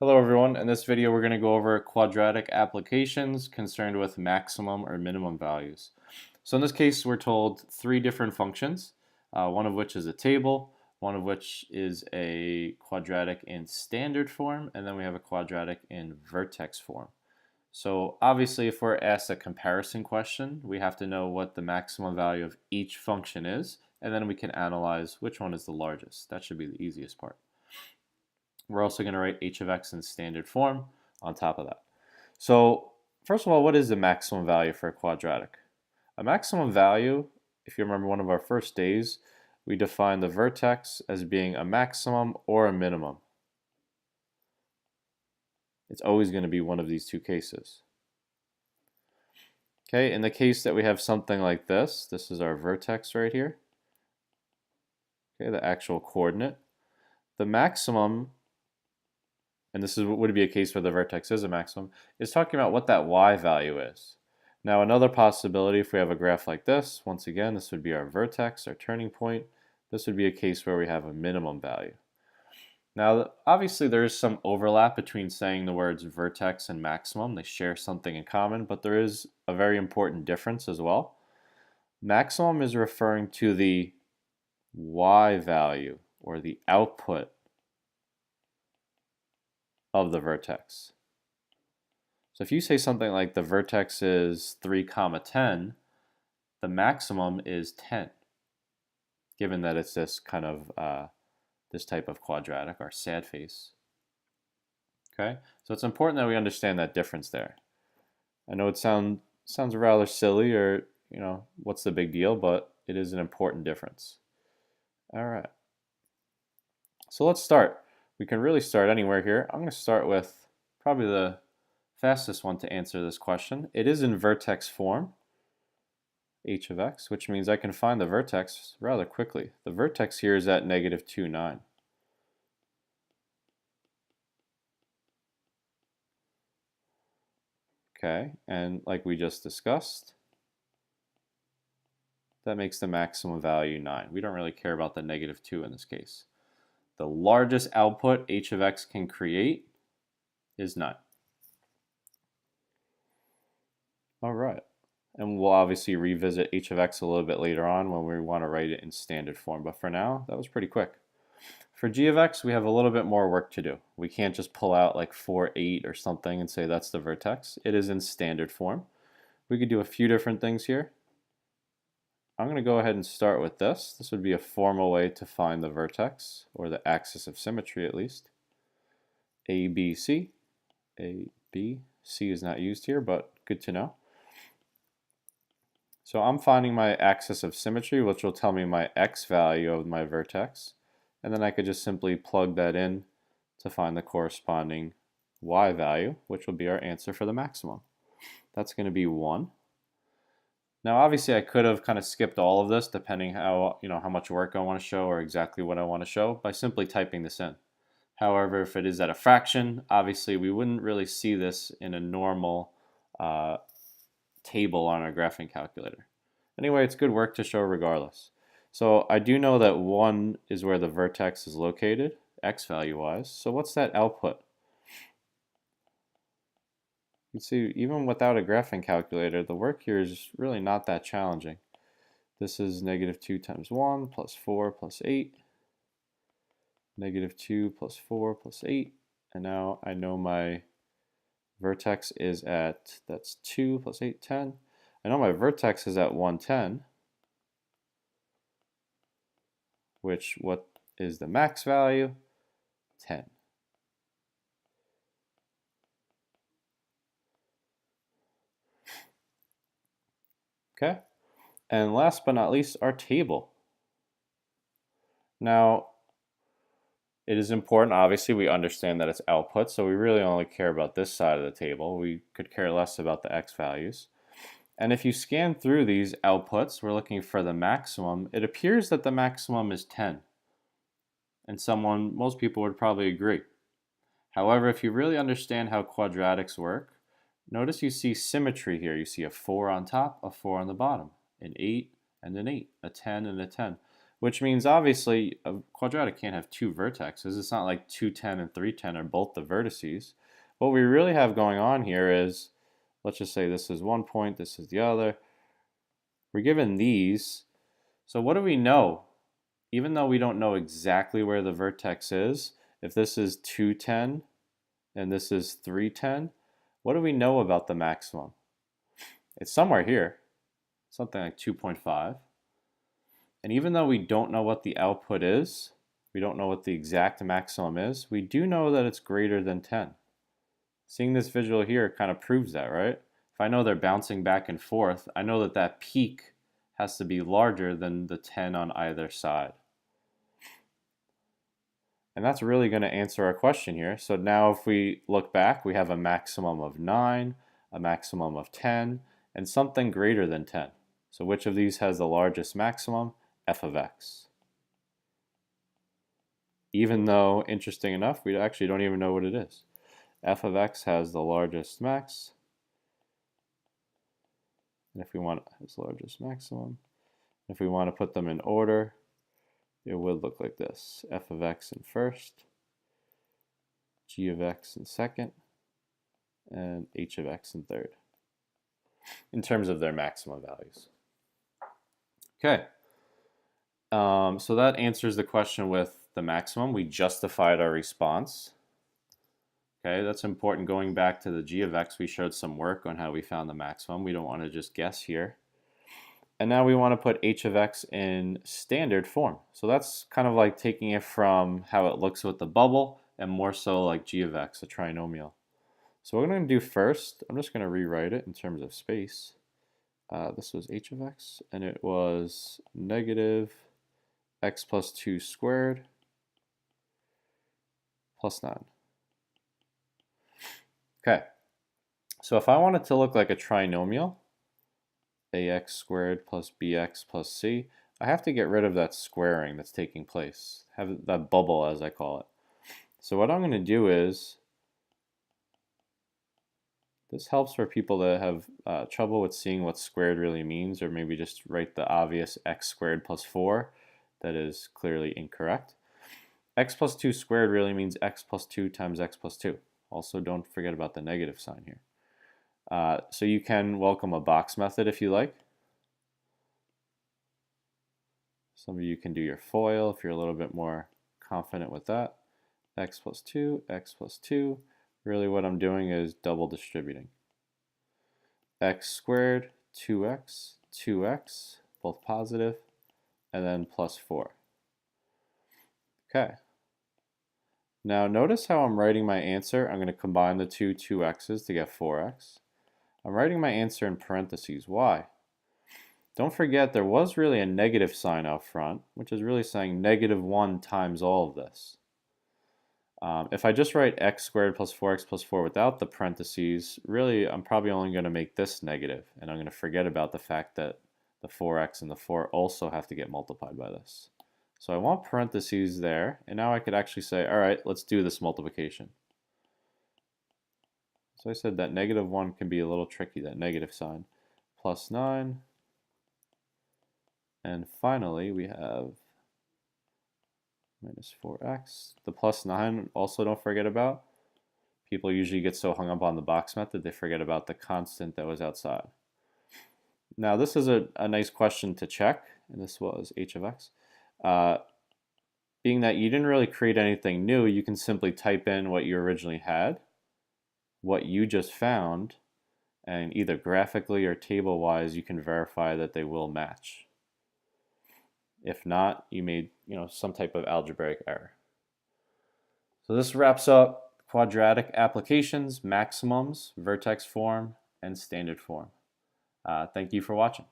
Hello everyone, in this video we're going to go over quadratic applications concerned with maximum or minimum values. So in this case we're told three different functions, one of which is a table, one of which is a quadratic in standard form, and then we have a quadratic in vertex form. So obviously if we're asked a comparison question, we have to know what the maximum value of each function is, and then we can analyze which one is the largest. That should be the easiest part. We're also going to write h of x in standard form on top of that. So first of all, what is the maximum value for a quadratic? A maximum value, if you remember one of our first days, we define the vertex as being a maximum or a minimum. It's always going to be one of these two cases. Okay, in the case that we have something like this is our vertex right here. Okay, the actual coordinate. The maximum, and this would be a case where the vertex is a maximum, is talking about what that y value is. Now another possibility, if we have a graph like this, once again this would be our vertex, our turning point. This would be a case where we have a minimum value. Now obviously there is some overlap between saying the words vertex and maximum. They share something in common, but there is a very important difference as well. Maximum is referring to the y value, or the output of the vertex. So if you say something like the vertex is 3, 10, the maximum is 10, given that it's this kind of this type of quadratic, or sad face. Okay, so it's important that we understand that difference there. I know it sounds rather silly, or what's the big deal, but it is an important difference. All right, so let's start. We can really start anywhere here. I'm going to start with probably the fastest one to answer this question. It is in vertex form, h of x, which means I can find the vertex rather quickly. The vertex here is at -2, 9. Okay, and like we just discussed, that makes the maximum value 9. We don't really care about the -2 in this case. The largest output h of x can create is 9. All right, and we'll obviously revisit h of x a little bit later on when we want to write it in standard form, but for now, that was pretty quick. For g of x, we have a little bit more work to do. We can't just pull out like 4, 8 or something and say that's the vertex. It is in standard form. We could do a few different things here. I'm going to go ahead and start with this. This would be a formal way to find the vertex, or the axis of symmetry at least. A, B, C. A, B, C is not used here, but good to know. So I'm finding my axis of symmetry, which will tell me my x value of my vertex. And then I could just simply plug that in to find the corresponding y value, which will be our answer for the maximum. That's going to be 1. Now obviously I could have kind of skipped all of this depending how much work I want to show or exactly what I want to show by simply typing this in. However, if it is at a fraction, obviously we wouldn't really see this in a normal table on our graphing calculator. Anyway, it's good work to show regardless. So I do know that 1 is where the vertex is located, x value wise. So what's that output? You can see even without a graphing calculator, the work here is really not that challenging. This is -2 times 1 plus 4 plus 8. -2 plus 4 plus 8. And now I know my vertex is at, that's 2 plus 8, 10. I know my vertex is at 110, which what is the max value? 10. Okay, and last but not least, our table. Now, it is important, obviously, we understand that it's output, so we really only care about this side of the table. We could care less about the x values. And if you scan through these outputs, we're looking for the maximum. It appears that the maximum is 10. And most people would probably agree. However, if you really understand how quadratics work, notice you see symmetry here. You see a 4 on top, a 4 on the bottom, an 8 and an 8, a 10 and a 10, which means obviously a quadratic can't have two vertexes. It's not like 210 and 310 are both the vertices. What we really have going on here is, let's just say this is one point, this is the other. We're given these. So what do we know? Even though we don't know exactly where the vertex is, if this is 210 and this is 310, what do we know about the maximum? It's somewhere here, something like 2.5. And even though we don't know what the output is, we don't know what the exact maximum is, we do know that it's greater than 10. Seeing this visual here kind of proves that, right? If I know they're bouncing back and forth, I know that that peak has to be larger than the 10 on either side. And that's really going to answer our question here. So now if we look back, we have a maximum of 9, a maximum of 10, and something greater than 10. So which of these has the largest maximum? F of x. Even though, interesting enough, we actually don't even know what it is. F of x has the largest max. And if we want its largest maximum, if we want to put them in order, it would look like this. F of x in first, g of x in second, and h of x in third, in terms of their maximum values. Okay. So that answers the question with the maximum. We justified our response. Okay, that's important. Going back to the g of x, we showed some work on how we found the maximum. We don't want to just guess here. And now we want to put h of x in standard form. So that's kind of like taking it from how it looks with the bubble and more so like g of x, a trinomial. So what I'm going to do first, I'm just going to rewrite it in terms of space. This was h of x, and it was negative x plus 2 squared plus 9. Okay, so if I want it to look like a trinomial, ax squared plus bx plus c, I have to get rid of that squaring that's taking place, have that bubble as I call it. So what I'm going to do is, this helps for people that have trouble with seeing what squared really means, or maybe just write the obvious x squared plus 4. That is clearly incorrect. X plus 2 squared really means x plus 2 times x plus 2. Also, don't forget about the negative sign here. So you can welcome a box method if you like. Some of you can do your FOIL if you're a little bit more confident with that. X plus 2, x plus 2. Really what I'm doing is double distributing. X squared, 2x, 2x, both positive, and then plus 4. Okay. Now notice how I'm writing my answer. I'm going to combine the two 2x's to get 4x. I'm writing my answer in parentheses. Why? Don't forget there was really a negative sign out front, which is really saying negative 1 times all of this. If I just write x squared plus 4x plus 4 without the parentheses, really I'm probably only going to make this negative, and I'm going to forget about the fact that the 4x and the 4 also have to get multiplied by this. So I want parentheses there, and now I could actually say, all right, let's do this multiplication. So I said that negative 1 can be a little tricky, that negative sign. Plus 9. And finally, we have minus 4x. The plus 9 also don't forget about. People usually get so hung up on the box method, they forget about the constant that was outside. Now this is a nice question to check, and this was h of x. Being that you didn't really create anything new, you can simply type in what you originally had, what you just found, and either graphically or table-wise, you can verify that they will match. If not, you made some type of algebraic error. So this wraps up quadratic applications, maximums, vertex form, and standard form. Thank you for watching.